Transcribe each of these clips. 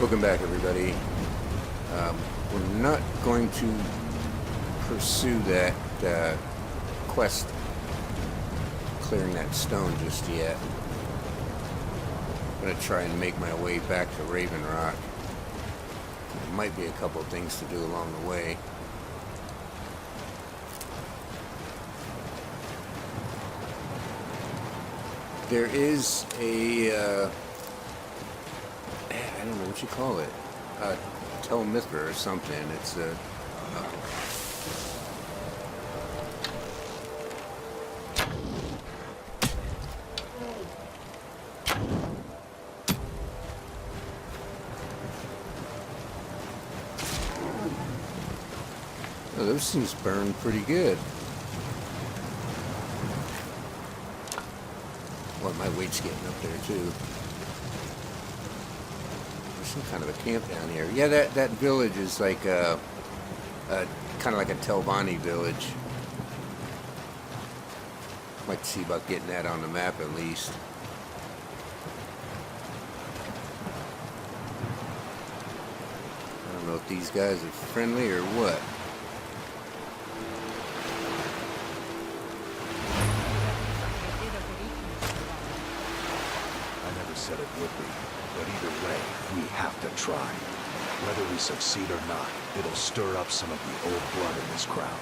Welcome back, everybody. We're not going to pursue that quest clearing that stone just yet. I'm going to try and make my way back to Raven Rock. There might be a couple of things to do along the way. There is a, I don't know what you call it, a telemithra or something. It's a, oh, those things burn pretty good. Well, my weight's getting up there too. There's some kind of a camp down here. Yeah, that village is like kind of like a Telvanni village. Might see about getting that on the map at least. I don't know if these guys are friendly or what. Said it would be, but either way, we have to try. Whether we succeed or not, it'll stir up some of the old blood in this crowd.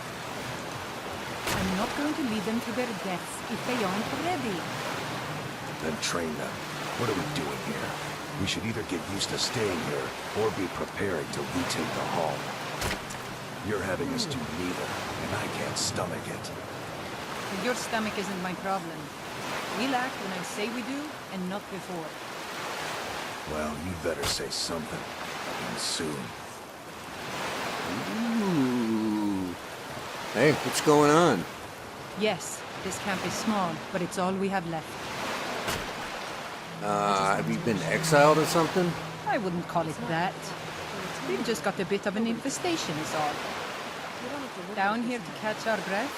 I'm not going to lead them to their deaths if they aren't ready. Then train them. What are we doing here? We should either get used to staying here, or be preparing to retake the hall. You're having us do neither, and I can't stomach it. Your stomach isn't my problem. We'll act when I say we do, and not before. Well, you'd better say something. And soon. Ooh. Hey, what's going on? Yes, this camp is small, but it's all we have left. Have you been exiled or something? I wouldn't call it that. We've just got a bit of an infestation is all. Down here to catch our breath,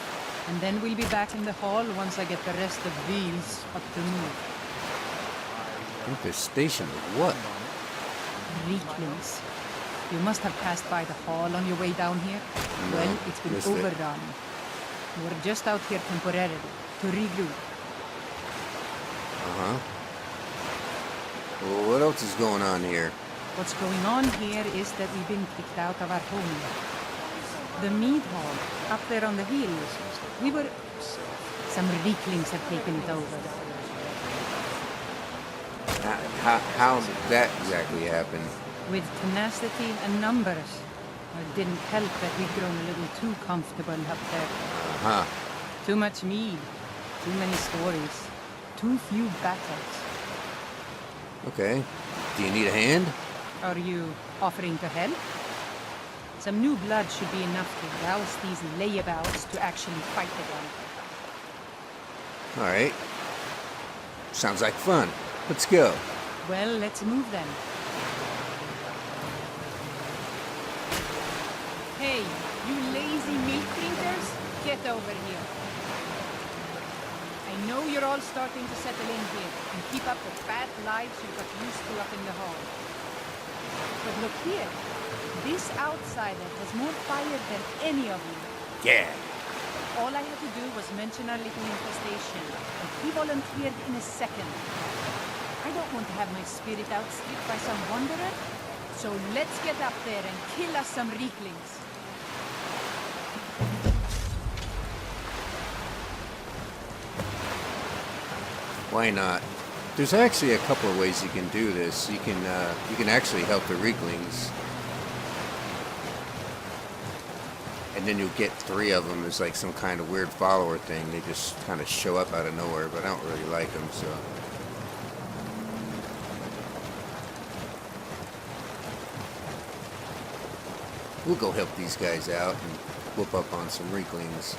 and then we'll be back in the hall once I get the rest of these up to move. Infestation of what? Reeklings. You must have passed by the hall on your way down here. No, Well, it's been missed it. overrun. We're just out here temporarily, to regroup. Uh-huh. Well, what else is going on here? What's going on here is that we've been kicked out of our home. The mead hall, up there on the hill. Some Reeklings have taken it over. How did that exactly happen? With tenacity and numbers. It didn't help that we'd grown a little too comfortable up there. Uh-huh. Too much mead, too many stories, too few battles. Okay. Do you need a hand? Are you offering to help? Some new blood should be enough to rouse these layabouts to actually fight again. All right. Sounds like fun. Let's go. Well, let's move then. Hey, you lazy meat drinkers, get over here. I know you're all starting to settle in here and keep up the fat lives you got used to up in the hall. But look here. This outsider has more fire than any of you. Yeah. All I had to do was mention our little infestation, and he volunteered in a second. I don't want to have my spirit outstripped by some wanderer, so let's get up there and kill us some Reeklings. Why not? There's actually a couple of ways you can do this. You can actually help the Reeklings. And then you'll get 3 of them as like some kind of weird follower thing. They just kind of show up out of nowhere, but I don't really like them, so. We'll go help these guys out and whoop up on some Reeklings.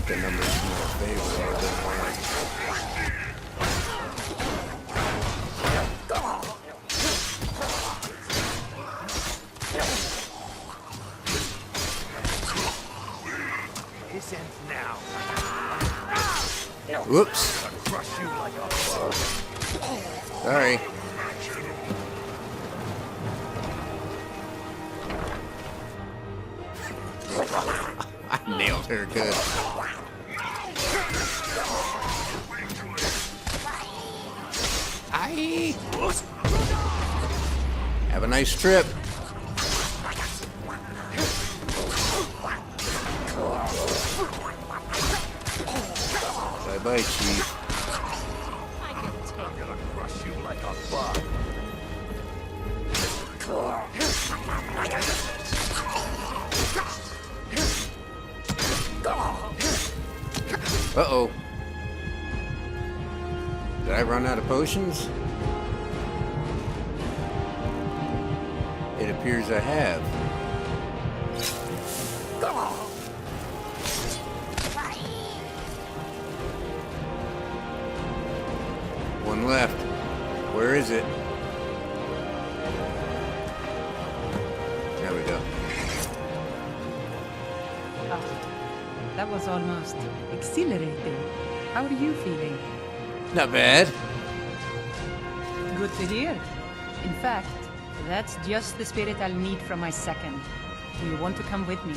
think the numbers in our favor a little bit more. This ends now. Whoops. Crush you like a bug. Sorry. I nailed her good. Aye. Have a nice trip. Bye-bye, Chief. I'm gonna crush you like a bug. Uh-oh. Did I run out of potions? It appears I have. One left. Where is it? There we go. That was almost exhilarating. How are you feeling? Not bad. Good to hear. In fact, that's just the spirit I'll need from my second. Do you want to come with me?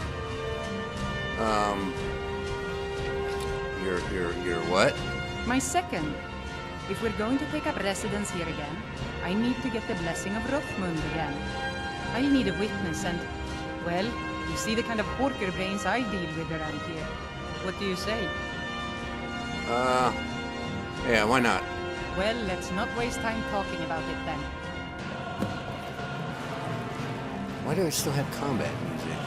You're what? My second. If we're going to take up residence here again, I need to get the blessing of Rothmund again. I'll need a witness and, well, you see the kind of porker brains I deal with around here. What do you say? Yeah, why not? Well, let's not waste time talking about it then. Why do I still have combat music?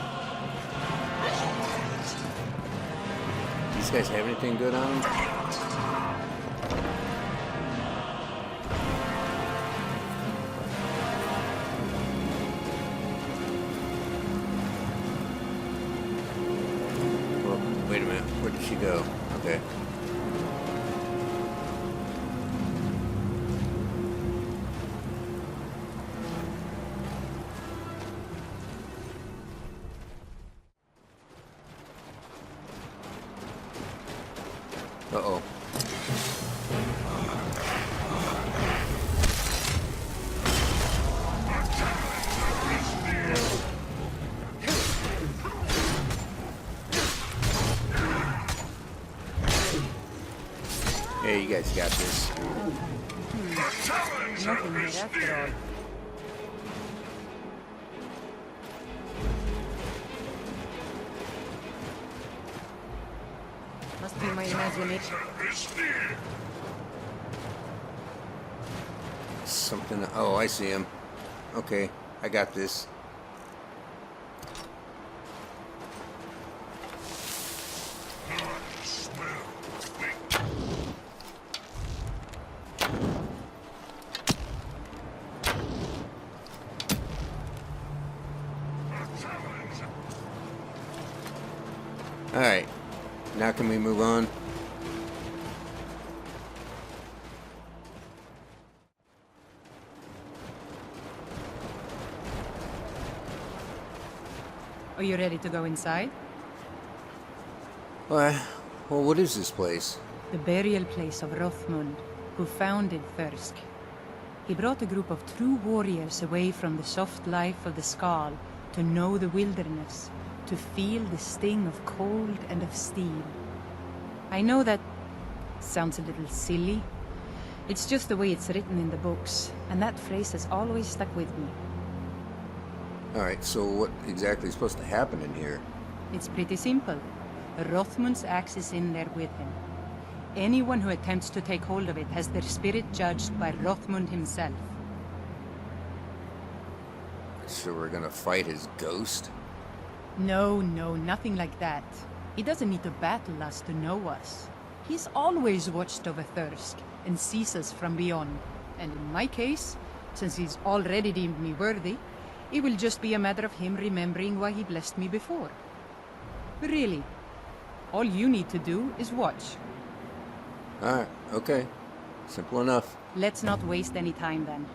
These guys have anything good on them? Wait a minute, where did she go? Okay. Uh-oh. Hey, you guys got this. Nothing here after all. Must be my imagination. Something. Oh, I see him. Okay, I got this. Alright, now can we move on? Are you ready to go inside? Well, what is this place? The burial place of Rothmund, who founded Thirsk. He brought a group of true warriors away from the soft life of the Scor to know the wilderness, to feel the sting of cold and of steel. I know that sounds a little silly. It's just the way it's written in the books, and that phrase has always stuck with me. Alright, so what exactly is supposed to happen in here? It's pretty simple. Rothmund's axe is in there with him. Anyone who attempts to take hold of it has their spirit judged by Rothmund himself. So we're gonna fight his ghost? No, nothing like that. He doesn't need to battle us to know us. He's always watched over Thirsk and sees us from beyond. And in my case, since he's already deemed me worthy, it will just be a matter of him remembering why he blessed me before. Really, All you need to do is watch. Alright, okay. Simple enough. Let's not waste any time then.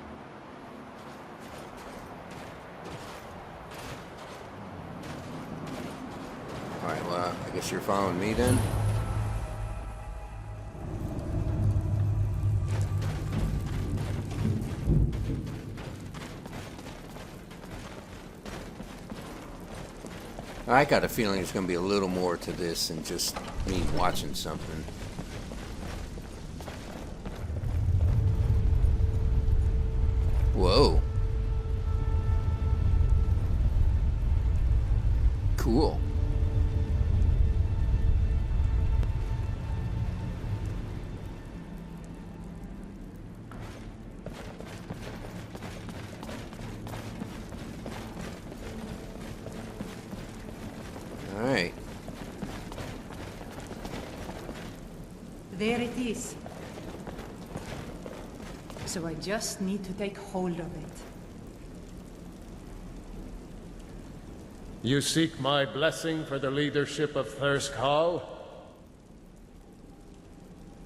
Alright, well, I guess you're following me then? I got a feeling there's going to be a little more to this than just me watching something. Whoa. Cool. Alright. There it is. So I just need to take hold of it. You seek my blessing for the leadership of Thirsk Hall?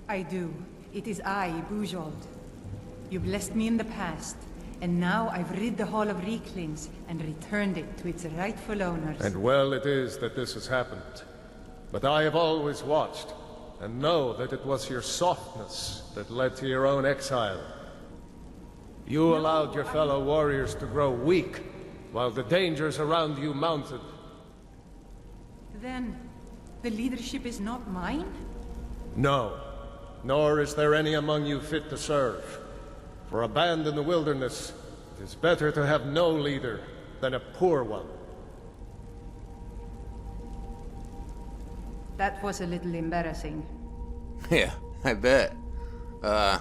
I do. It is I, Bujold. You blessed me in the past, and now I've rid the Hall of Reeklings and returned it to its rightful owners. And well it is that this has happened. But I have always watched, and know that it was your softness that led to your own exile. You allowed your fellow warriors to grow weak, while the dangers around you mounted. Then, the leadership is not mine? No, nor is there any among you fit to serve. For a band in the wilderness, it is better to have no leader than a poor one. That was a little embarrassing. Yeah, I bet. How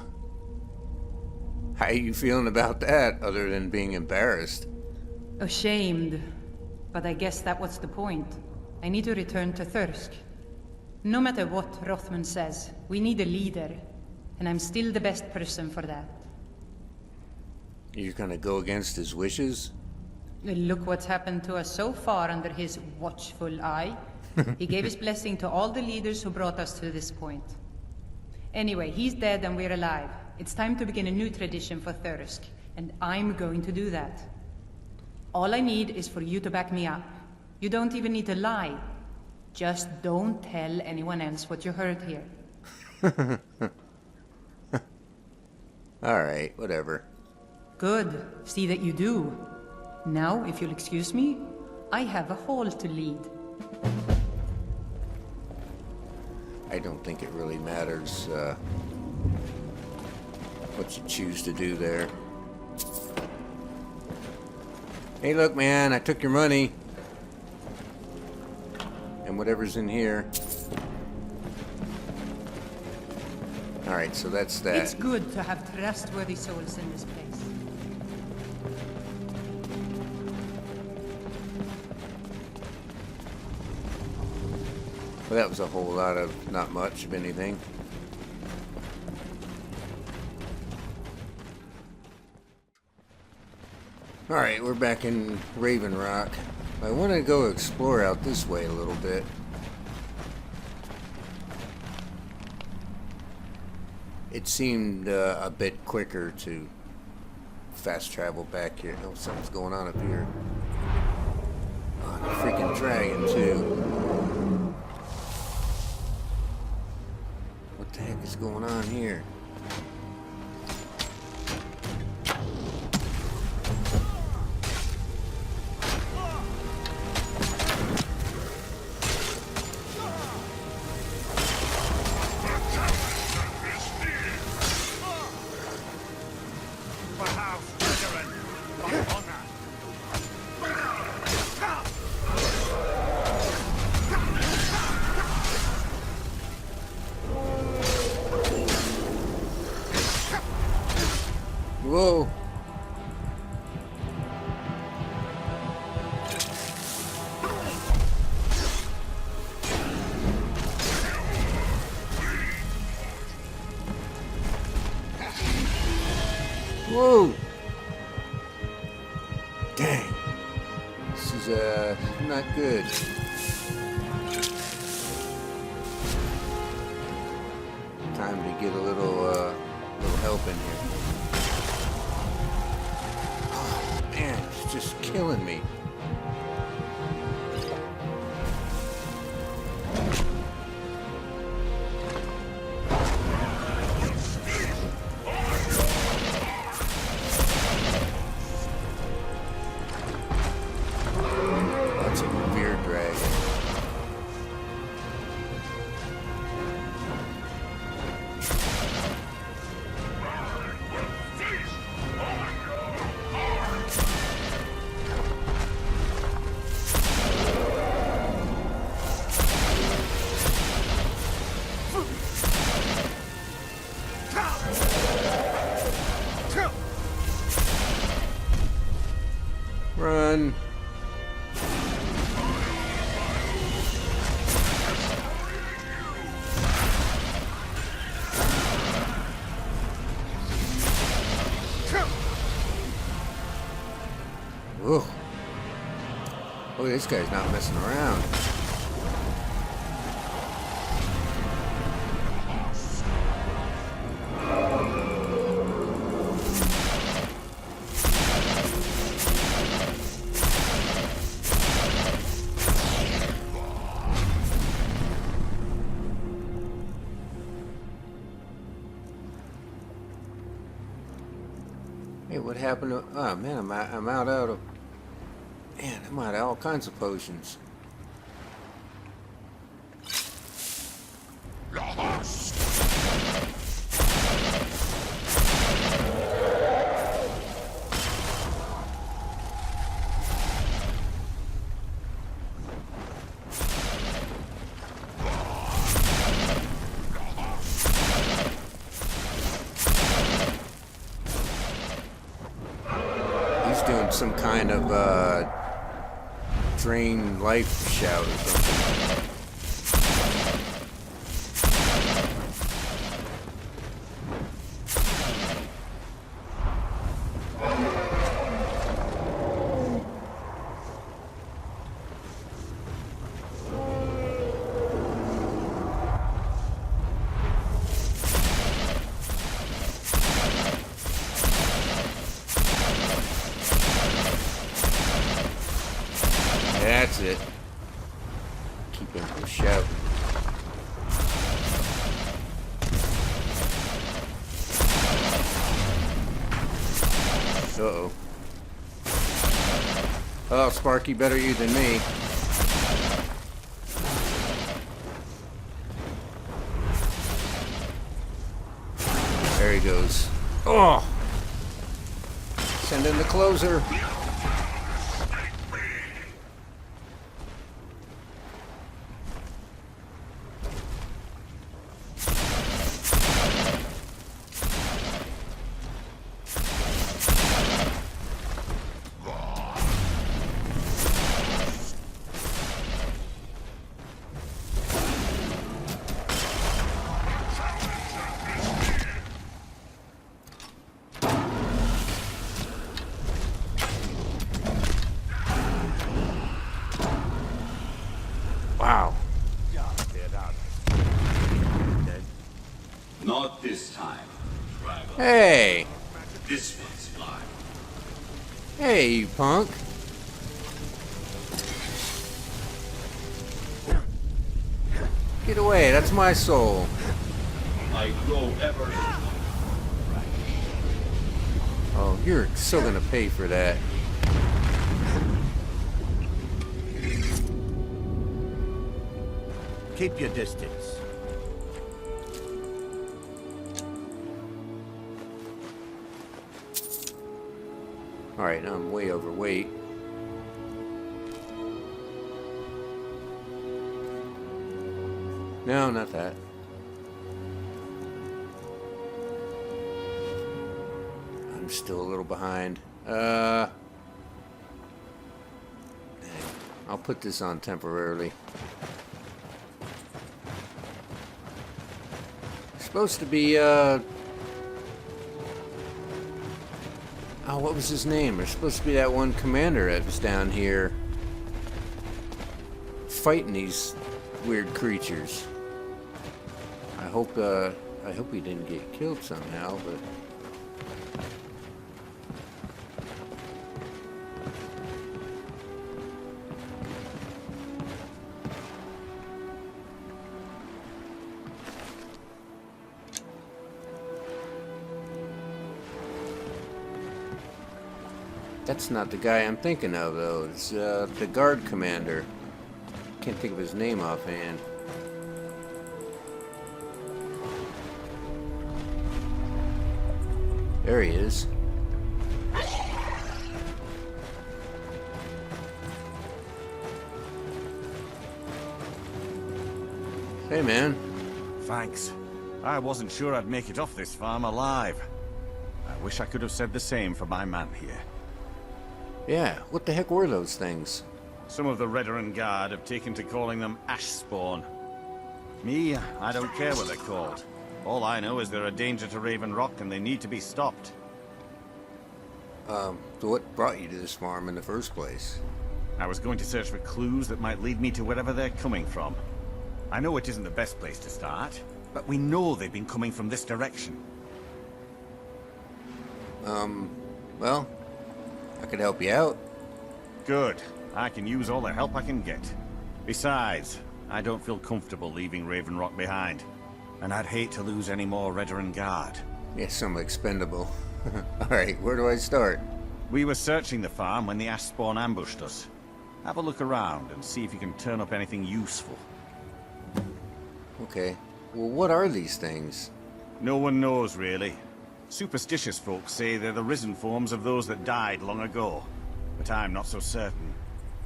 you feeling about that, other than being embarrassed? Ashamed. But I guess that was the point. I need to return to Thirsk. No matter what Rothman says, we need a leader. And I'm still the best person for that. You're gonna go against his wishes? Look what's happened to us so far under his watchful eye. He gave his blessing to all the leaders who brought us to this point. Anyway, he's dead and we're alive. It's time to begin a new tradition for Thirsk, and I'm going to do that. All I need is for you to back me up. You don't even need to lie. Just don't tell anyone else what you heard here. Alright, whatever. Good. See that you do. Now, if you'll excuse me, I have a hall to lead. I don't think it really matters, what you choose to do there. Hey, look, man, I took your money. And whatever's in here. Alright, so that's that. It's good to have trustworthy souls in this place. Well, that was a whole lot of not much of anything. Alright, we're back in Raven Rock. I want to go explore out this way a little bit. It seemed a bit quicker to fast travel back here. Oh, something's going on up here. Oh, the freaking dragon, too. What the heck is going on here? Whoa. Whoa. Dang. This is, not good. Time to get a little help in here. Oh, man, it's just killing me. That's a weird dragon. Run. Whoa. Oh, this guy's not messing around. Hey, what happened to... Oh, man, I'm out of... Man, I'm out of all kinds of potions. He's doing some kind of, drain life shout or something. That's it. Keep him from shouting. Uh-oh. Oh, Sparky, better you than me. There he goes. Oh! Send in the closer. Wow. Not this time, driver. Hey! This one's mine. Hey, you punk. Get away, that's my soul. I grow ever. Oh, you're still gonna pay for that. Keep your distance. Alright, now I'm way overweight. No, not that. I'm still a little behind. I'll put this on temporarily. Supposed to be, oh, what was his name? There's supposed to be that one commander that was down here fighting these weird creatures. I hope I hope he didn't get killed somehow, but... That's not the guy I'm thinking of, though. It's the guard commander. Can't think of his name offhand. There he is. Hey, man. Thanks. I wasn't sure I'd make it off this farm alive. I wish I could have said the same for my man here. Yeah, what the heck were those things? Some of the Veteran Guard have taken to calling them ash spawn. Me, I don't care what they're called. All I know is they're a danger to Raven Rock and they need to be stopped. So what brought you to this farm in the first place? I was going to search for clues that might lead me to wherever they're coming from. I know it isn't the best place to start, but we know they've been coming from this direction. Well, I could help you out. Good. I can use all the help I can get. Besides, I don't feel comfortable leaving Raven Rock behind. And I'd hate to lose any more Veteran Guard. Yeah, some expendable. Alright, where do I start? We were searching the farm when the ash spawn ambushed us. Have a look around and see if you can turn up anything useful. Okay. Well, what are these things? No one knows, really. Superstitious folks say they're the risen forms of those that died long ago. But I'm not so certain.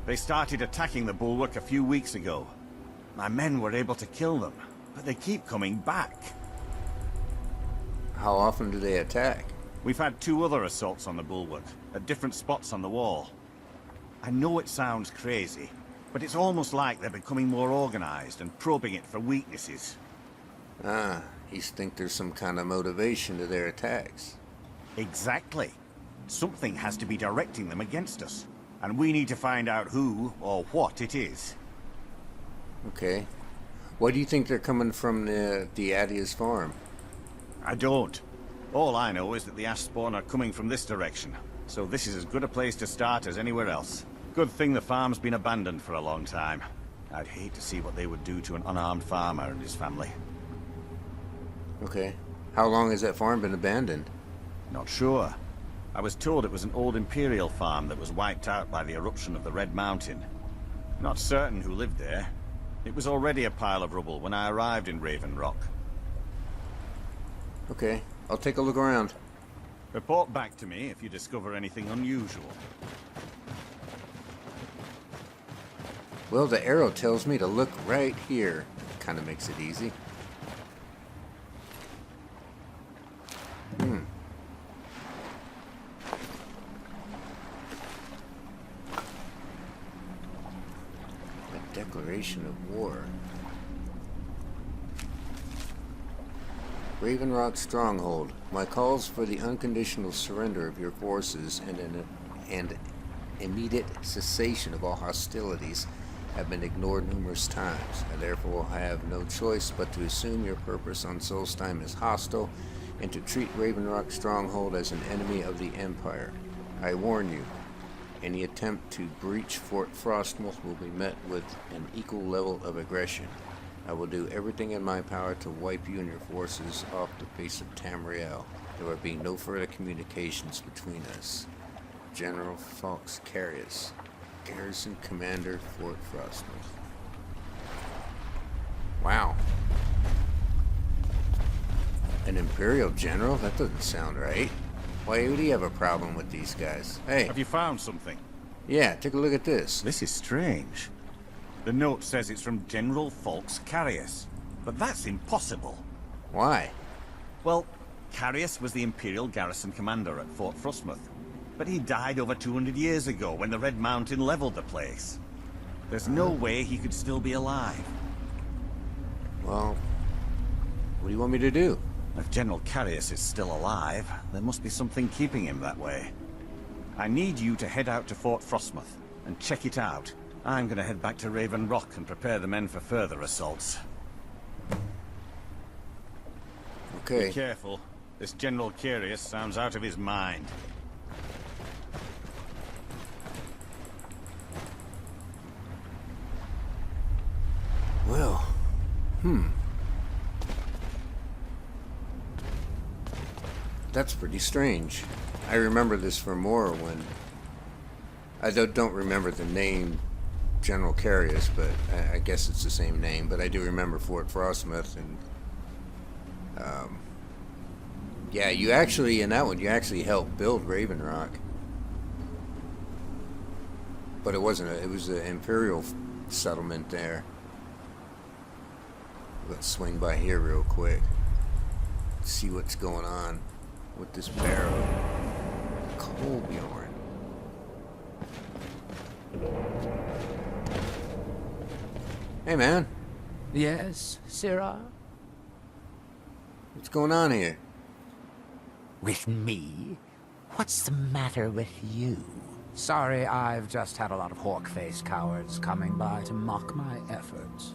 They started attacking the bulwark a few weeks ago. My men were able to kill them, but they keep coming back. How often do they attack? We've had 2 other assaults on the bulwark, at different spots on the wall. I know it sounds crazy, but it's almost like they're becoming more organized and probing it for weaknesses. Ah, you think there's some kind of motivation to their attacks? Exactly. Something has to be directing them against us, and we need to find out who or what it is. Okay. Why do you think they're coming from the Adia's farm? I don't. All I know is that the ash spawn are coming from this direction, so this is as good a place to start as anywhere else. Good thing the farm's been abandoned for a long time. I'd hate to see what they would do to an unarmed farmer and his family. Okay. How long has that farm been abandoned? Not sure. I was told it was an old Imperial farm that was wiped out by the eruption of the Red Mountain. Not certain who lived there. It was already a pile of rubble when I arrived in Raven Rock. Okay, I'll take a look around. Report back to me if you discover anything unusual. Well, the arrow tells me to look right here. Kind of makes it easy. A declaration of war. Raven Rock Stronghold. My calls for the unconditional surrender of your forces and immediate cessation of all hostilities have been ignored numerous times. I therefore have no choice but to assume your purpose on Solstheim is hostile and to treat Raven Rock Stronghold as an enemy of the Empire. I warn you, any attempt to breach Fort Frostmoth will be met with an equal level of aggression. I will do everything in my power to wipe you and your forces off the face of Tamriel. There will be no further communications between us. General Fox Carius, Garrison Commander, Fort Frostmoth. Wow. An Imperial General? That doesn't sound right. Why would he have a problem with these guys? Hey. Have you found something? Yeah, take a look at this. This is strange. The note says it's from General Fox Carius, but that's impossible. Why? Well, Carius was the Imperial garrison commander at Fort Frostmoth, but he died over 200 years ago when the Red Mountain leveled the place. There's no way he could still be alive. Well, what do you want me to do? If General Carius is still alive, there must be something keeping him that way. I need you to head out to Fort Frostmoth and check it out. I'm gonna head back to Raven Rock and prepare the men for further assaults. Okay. Be careful. This General Curious sounds out of his mind. Well, that's pretty strange. I remember this from Morrowind. I don't remember the name General Carius, but I guess it's the same name. But I do remember Fort Frostmoth, and yeah, you actually in that one you actually helped build Raven Rock, but it wasn't. It was an Imperial settlement there. Let's swing by here real quick. See what's going on with this barrow. Colbjorn. Hey, man. Yes, Sirrah? What's going on here? With me? What's the matter with you? Sorry, I've just had a lot of hawk-faced cowards coming by to mock my efforts.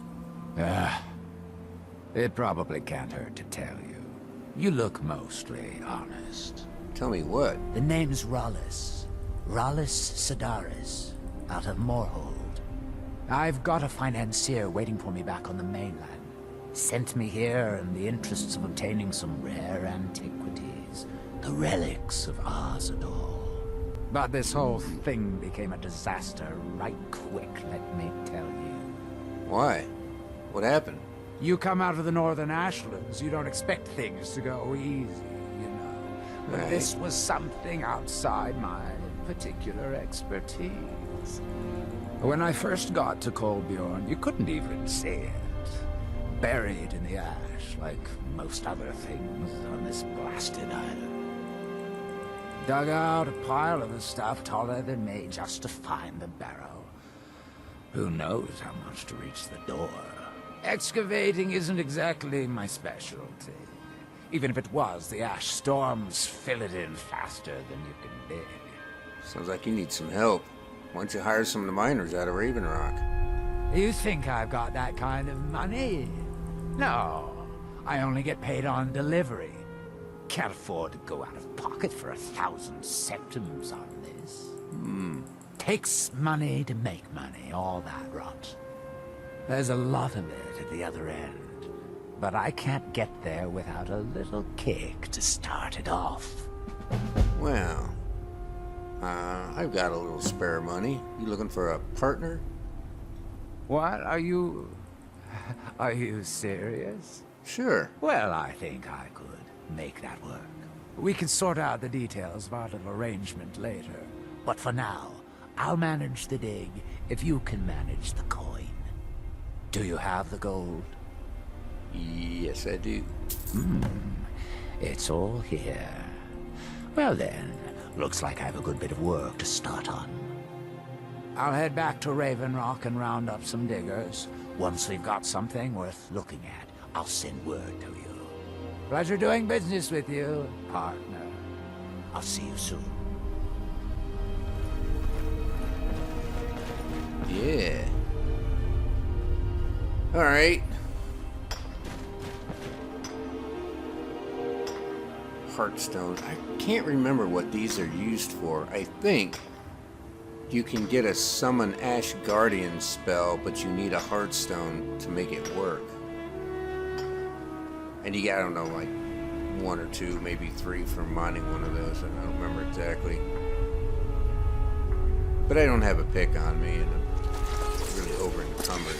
It probably can't hurt to tell you. You look mostly honest. Tell me what? The name's Rollis. Rollis Sedaris, out of Moorhold. I've got a financier waiting for me back on the mainland. Sent me here in the interests of obtaining some rare antiquities. The relics of Arzador. But this whole thing became a disaster right quick, let me tell you. Why? What happened? You come out of the Northern Ashlands, you don't expect things to go easy, you know. But Right. this was something outside my particular expertise. When I first got to Colbjorn, you couldn't even see it. Buried in the ash, like most other things on this blasted island. Dug out a pile of the stuff taller than me just to find the barrow. Who knows how much to reach the door. Excavating isn't exactly my specialty. Even if it was, the ash storms fill it in faster than you can dig. Sounds like you need some help. Why don't you hire some of the miners out of Raven Rock? You think I've got that kind of money? No, I only get paid on delivery. Can't afford to go out of pocket for 1,000 septims on this. Takes money to make money, all that rot. There's a lot of it at the other end, but I can't get there without a little kick to start it off. Well, I've got a little spare money. You looking for a partner? What? Are you serious? Sure. Well, I think I could make that work. We can sort out the details of our little arrangement later. But for now, I'll manage the dig if you can manage the coin. Do you have the gold? Yes, I do. It's all here. Well then, looks like I have a good bit of work to start on. I'll head back to Raven Rock and round up some diggers. Once we've got something worth looking at, I'll send word to you. Pleasure doing business with you, partner. I'll see you soon. Yeah. All right. Heartstone. I can't remember what these are used for. I think you can get a summon Ash Guardian spell, but you need a Heartstone to make it work. And you get, I don't know, like 1 or 2, maybe 3 from mining one of those. I don't remember exactly. But I don't have a pick on me, and I'm really over encumbered.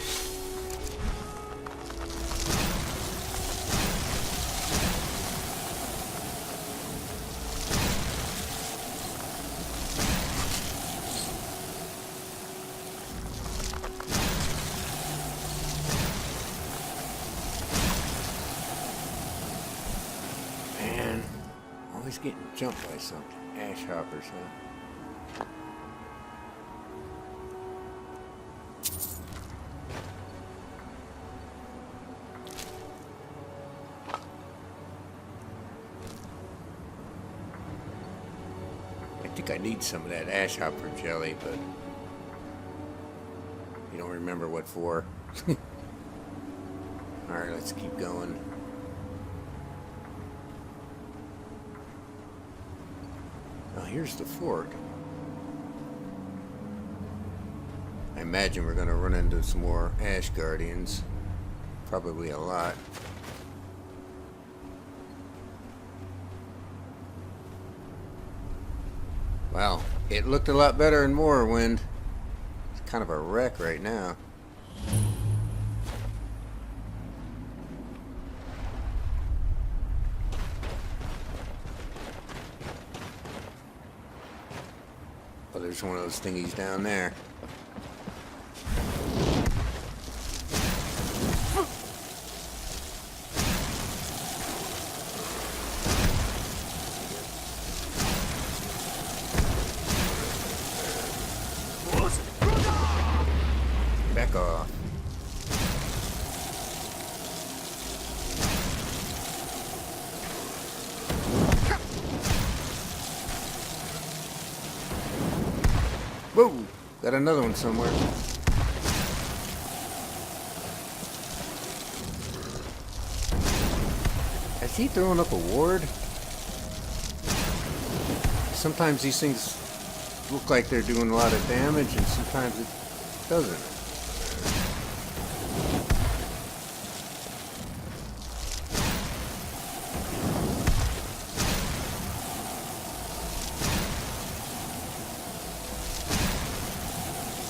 Man, always getting jumped by something. Ash hoppers, huh? I think I need some of that ash hopper jelly, but you don't remember what for. Alright, let's keep going. here's the fort. I imagine we're going to run into some more Ash Guardians. Probably a lot. Wow, it looked a lot better in Morrowind. It's kind of a wreck right now. Oh, there's one of those thingies down there. Back off. Whoa! Got another one somewhere. Has he thrown up a ward? Sometimes these things look like they're doing a lot of damage, and sometimes it doesn't.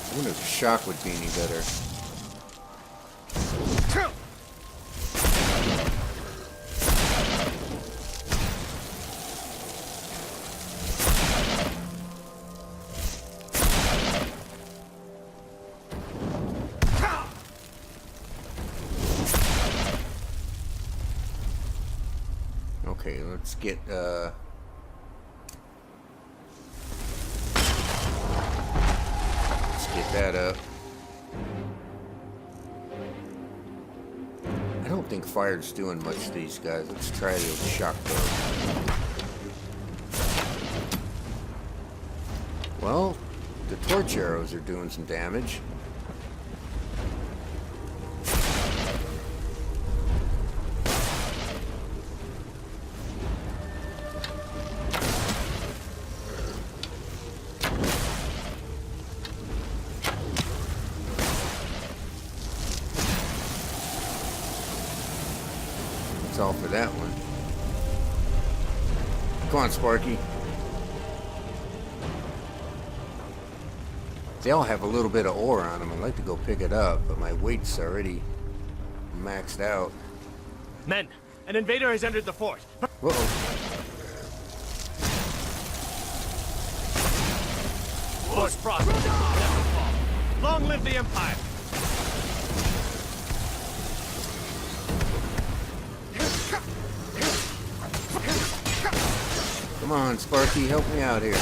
I wonder if shock would be any better. Okay, let's get that up. I don't think fire's doing much to these guys. Let's try the shock though. Well, the torch arrows are doing some damage. All for that one. Come on, Sparky. They all have a little bit of ore on them. I'd like to go pick it up, but my weight's already maxed out. Men, an invader has entered the fort. Whoa. Fort Frostmoth, never fall. Long live the Empire! Come on, Sparky, help me out here.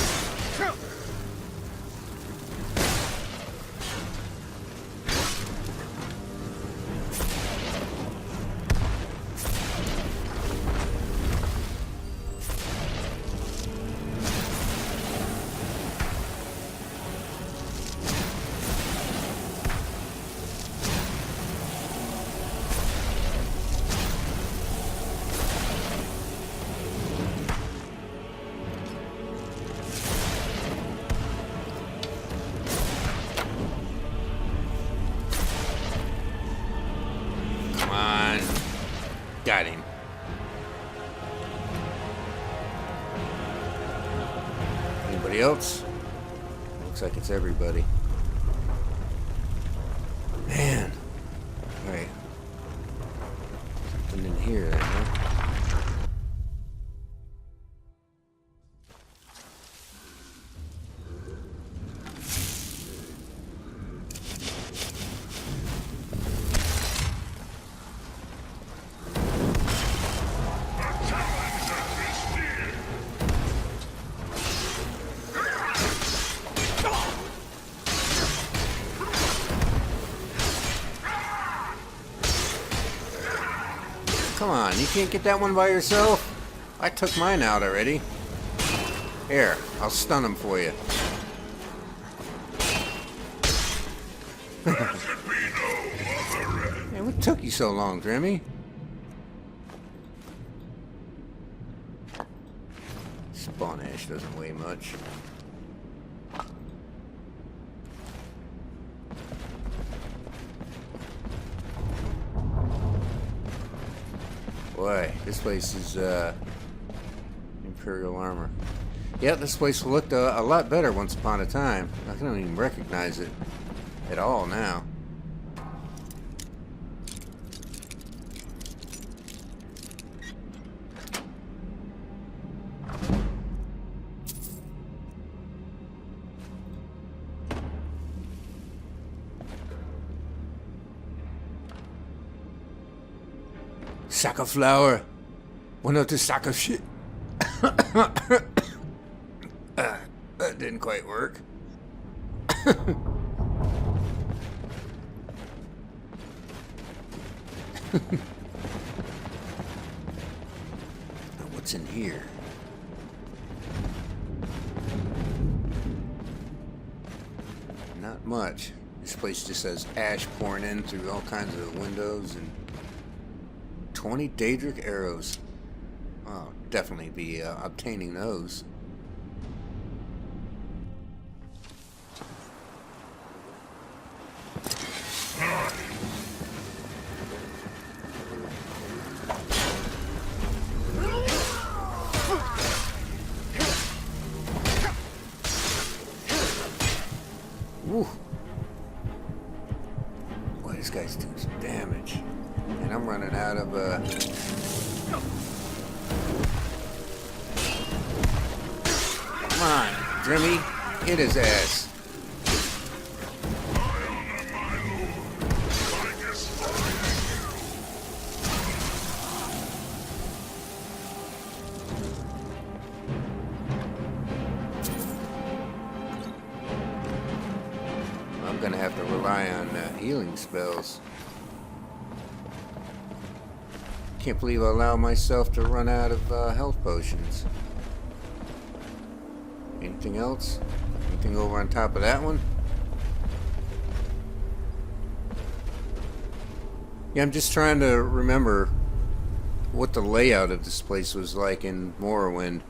Got him. Anybody else? Looks like it's everybody. Man. Alright. Something in here, huh? Come on, you can't get that one by yourself? I took mine out already. Here, I'll stun him for you. Hey, what took you so long, Drimmy? Spawn ash doesn't weigh much. Boy, this place is Imperial armor. Yeah, this place looked a lot better once upon a time. I don't even recognize it at all now. Sack of flour. One of the sack of shit. That didn't quite work. Now what's in here? Not much. This place just has ash pouring in through all kinds of windows and 20 Daedric arrows. I'll definitely be obtaining those. Woo. Boy, this guy's doing some damage. And I'm running out of, Come on, Grimmy. Hit his ass. I'm gonna have to rely on healing spells. Can't believe I allow myself to run out of health potions. Anything else? Anything over on top of that one? Yeah, I'm just trying to remember what the layout of this place was like in Morrowind.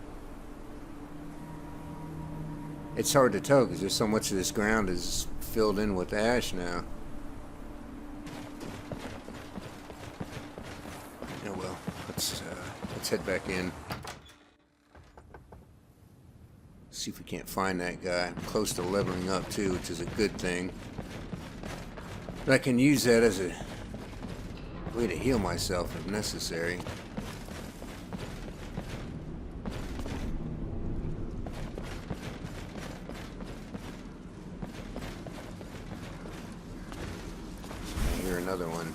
It's hard to tell because there's so much of this ground is filled in with ash now. Oh well, let's head back in. See if we can't find that guy. I'm close to leveling up too, which is a good thing. But I can use that as a way to heal myself if necessary. I hear another one.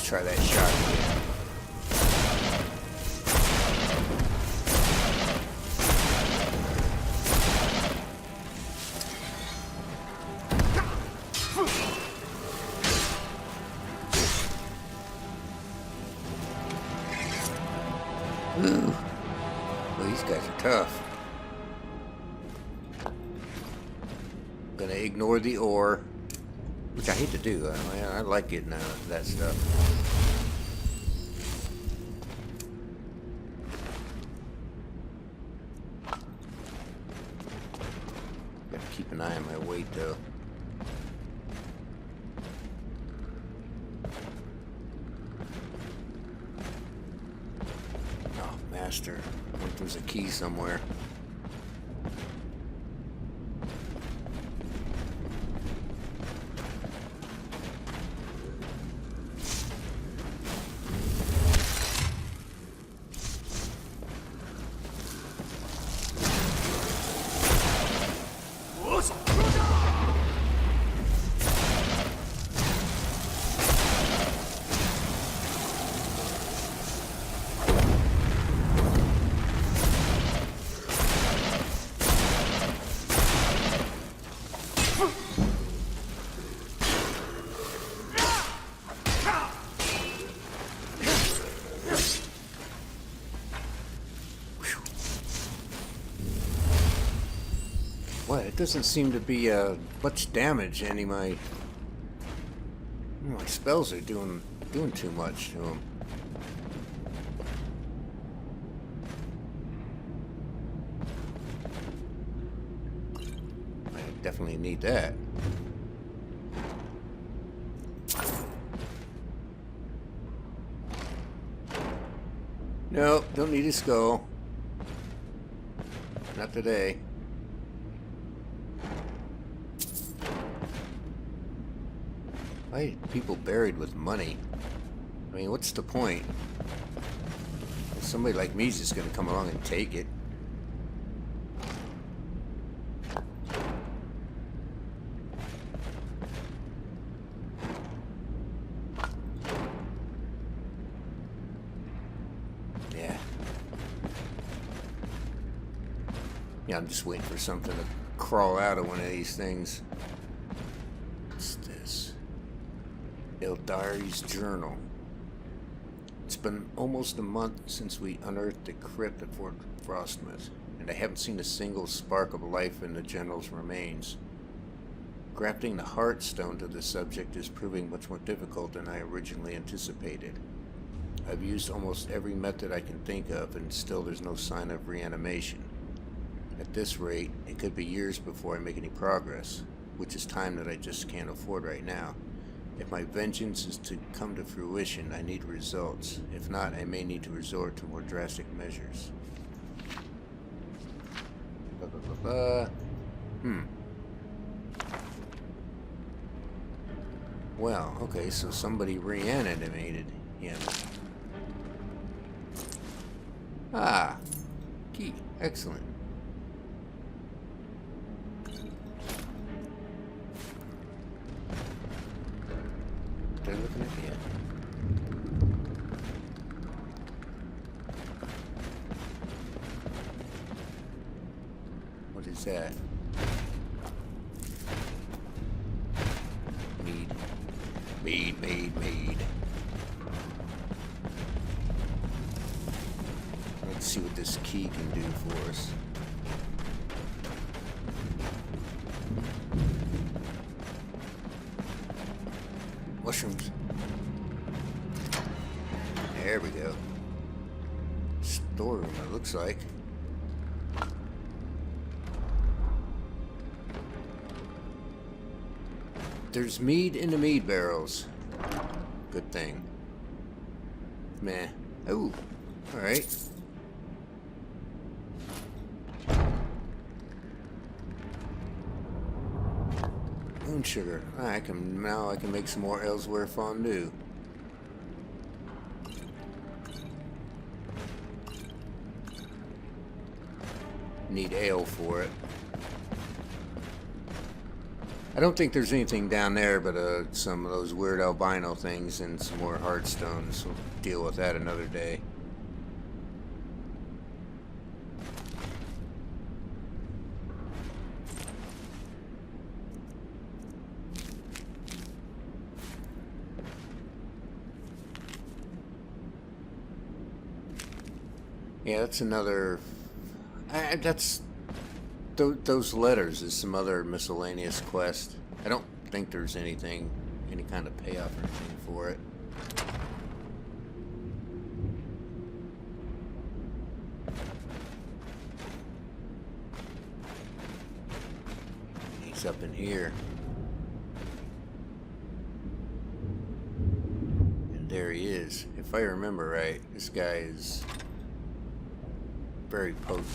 Try that shot again. Ooh. Well, these guys are tough. I'm gonna ignore the ore. Which I hate to do. I like getting out of that stuff. Gotta keep an eye on my weight though. Oh, master. I think there's a key somewhere. It doesn't seem to be much damage. Any my spells are doing too much to him. I definitely need that. Nope, don't need a skull. Not today. Why are people buried with money? I mean, what's the point? Somebody like me is just gonna come along and take it. Yeah, I'm just waiting for something to crawl out of one of these things. What's this? Eldari's journal. It's been almost a month since we unearthed the crypt at Fort Frostmoth, and I haven't seen a single spark of life in the general's remains. Grafting the Heartstone to the subject is proving much more difficult than I originally anticipated. I've used almost every method I can think of, and still there's no sign of reanimation. At this rate, it could be years before I make any progress, which is time that I just can't afford right now. If my vengeance is to come to fruition, I need results. If not, I may need to resort to more drastic measures. Well, okay, so somebody reanimated him. Ah, key. Excellent. They're looking at me. What is that? Mead. Let's see what this key can do for us. Mushrooms. There we go. Storeroom, it looks like. There's mead in the mead barrels. Good thing. Meh. Oh, alright. Moon sugar. I can make some more Elsewhere fondue. Need ale for it. I don't think there's anything down there but some of those weird albino things and some more Heartstones. We'll deal with that another day. Yeah, that's another... Those letters is some other miscellaneous quest. I don't think there's any kind of payoff or anything for it. He's up in here. And there he is. If I remember right, this guy is very potent.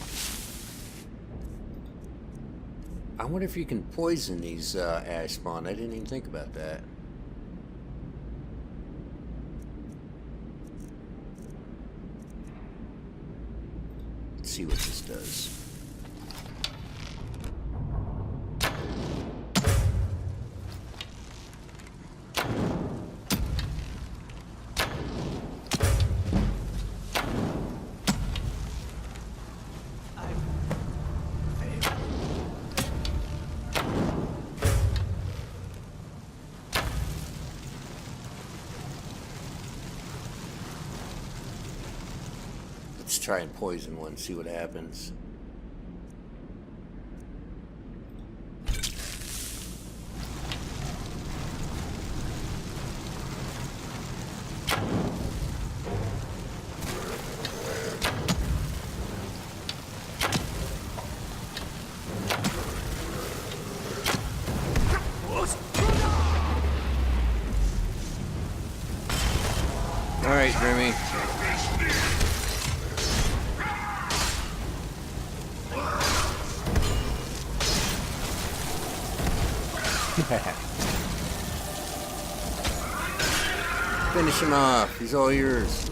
I wonder if you can poison these ash spawn. I didn't even think about that. Let's see what this does. Let's try and poison one, see what happens. Alright, Grimmy. Finish him off. He's all yours.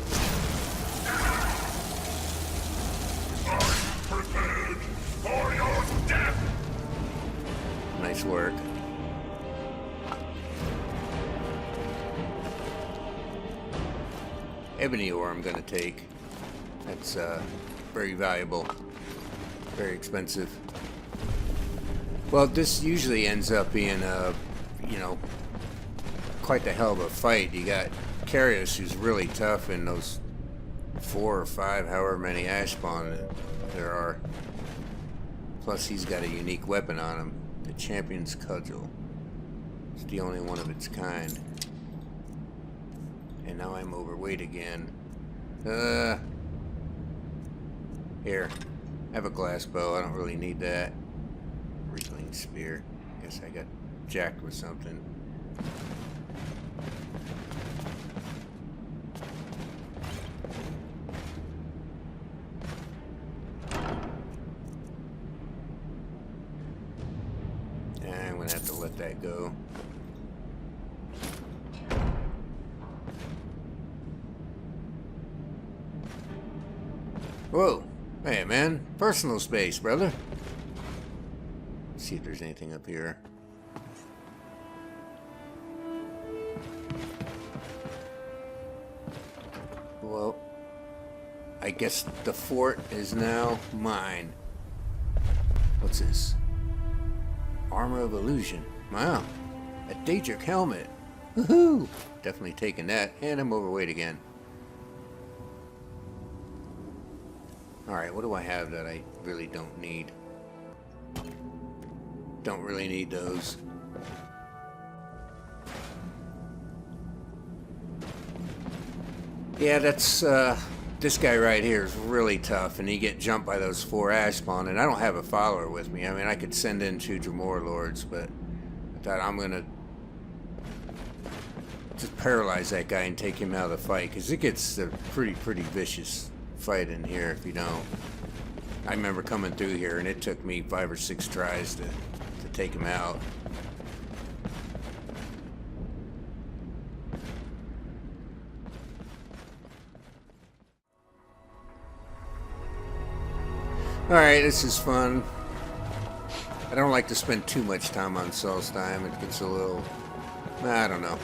Nice work. Ebony ore I'm gonna take. That's very valuable. Very expensive. Well, this usually ends up being you know, quite the hell of a fight. You got Carius, who's really tough, in those 4 or 5, however many ash spawn there are. Plus, he's got a unique weapon on him, the Champion's Cudgel. It's the only one of its kind. And now I'm overweight again. Here, have a glass bow. I don't really need that. Reclaimed spear. Guess I got jacked with something. I'm gonna have to let that go. Whoa. Hey, man. Personal space, brother. Let's see if there's anything up here. Well, I guess the fort is now mine. What's this? Armor of Illusion. Wow. A Daedric helmet. Woohoo! Definitely taking that. And I'm overweight again. Alright, what do I have that I really don't need? Don't really need those. Yeah, that's, this guy right here is really tough, and he get jumped by those 4 ash spawn, and I don't have a follower with me. I mean, I could send in 2 Dremor Lords, but I thought I'm gonna just paralyze that guy and take him out of the fight, because it gets a pretty vicious fight in here if you don't. I remember coming through here, and it took me 5 or 6 tries to take him out. Alright, this is fun. I don't like to spend too much time on Solstheim. It gets a little... I don't know.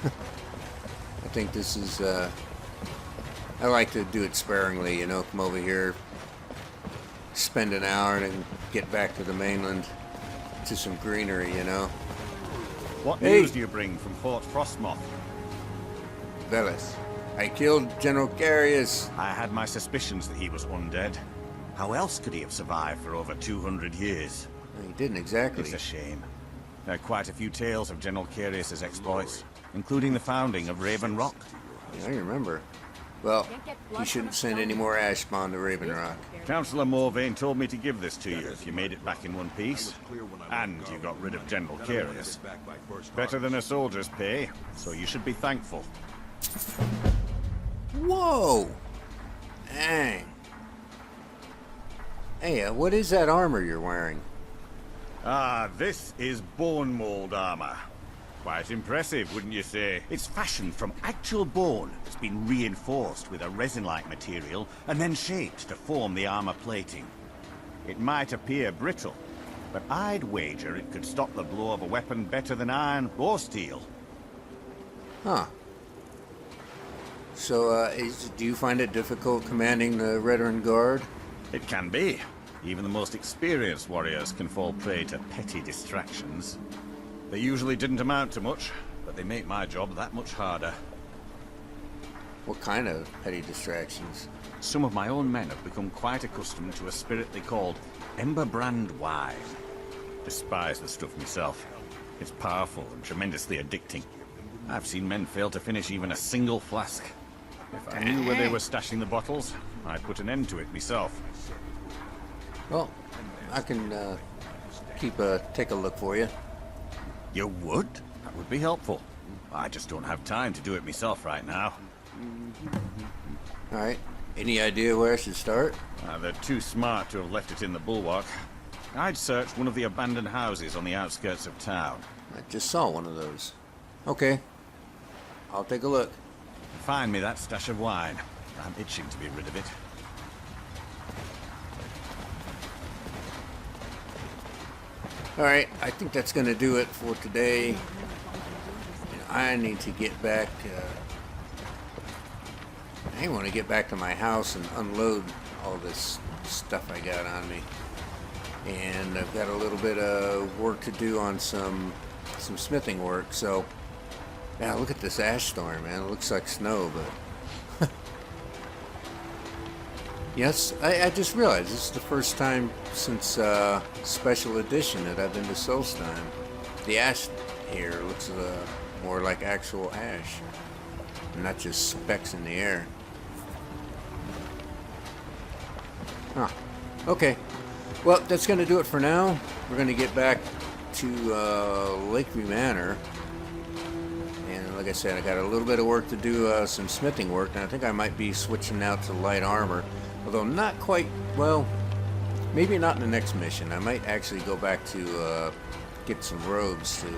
I think this is... I like to do it sparingly, you know, come over here, spend an hour, and then get back to the mainland to some greenery, you know. What news do you bring from Fort Frostmoth? Velis. I killed General Carius. I had my suspicions that he was undead. How else could he have survived for over 200 years? He didn't exactly. It's a shame. There are quite a few tales of General Carius's exploits, including the founding of Raven Rock. Yeah, I remember. Well, you shouldn't send any more ash spawn to Raven Rock. Councillor Morvain told me to give this to you if you made it back in one piece. And you got rid of General Carius. Better than a soldier's pay, so you should be thankful. Whoa! Dang. Hey, what is that armor you're wearing? Ah, this is bone mold armor. Quite impressive, wouldn't you say? It's fashioned from actual bone that's been reinforced with a resin-like material and then shaped to form the armor plating. It might appear brittle, but I'd wager it could stop the blow of a weapon better than iron or steel. Huh. So, do you find it difficult commanding the Veteran Guard? It can be. Even the most experienced warriors can fall prey to petty distractions. They usually didn't amount to much, but they make my job that much harder. What kind of petty distractions? Some of my own men have become quite accustomed to a spirit they called Emberbrand Wine. Despise the stuff myself. It's powerful and tremendously addicting. I've seen men fail to finish even a single flask. If I knew where they were stashing the bottles, I'd put an end to it myself. Well, I can take a look for you. You would? That would be helpful. I just don't have time to do it myself right now. Alright. Any idea where I should start? They're too smart to have left it in the bulwark. I'd search one of the abandoned houses on the outskirts of town. I just saw one of those. Okay. I'll take a look. Find me that stash of wine. I'm itching to be rid of it. Alright, I think that's going to do it for today. I need to get back... I want to get back to my house and unload all this stuff I got on me. And I've got a little bit of work to do on some smithing work, so... Yeah, look at this ash storm, man. It looks like snow, but... Yes, I just realized this is the first time since Special Edition that I've been to Solstheim. The ash here looks more like actual ash, not just specks in the air. Huh. Okay. Well, that's going to do it for now. We're going to get back to Lakeview Manor. And like I said, I got a little bit of work to do, some smithing work, and I think I might be switching out to light armor. Although not quite, well, maybe not in the next mission. I might actually go back to get some robes to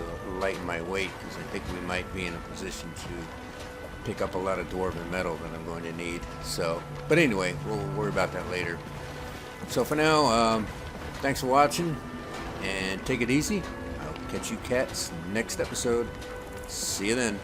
lighten my weight, because I think we might be in a position to pick up a lot of dwarven metal that I'm going to need. So, but anyway, we'll worry about that later. So for now, thanks for watching, and take it easy. I'll catch you cats next episode. See you then.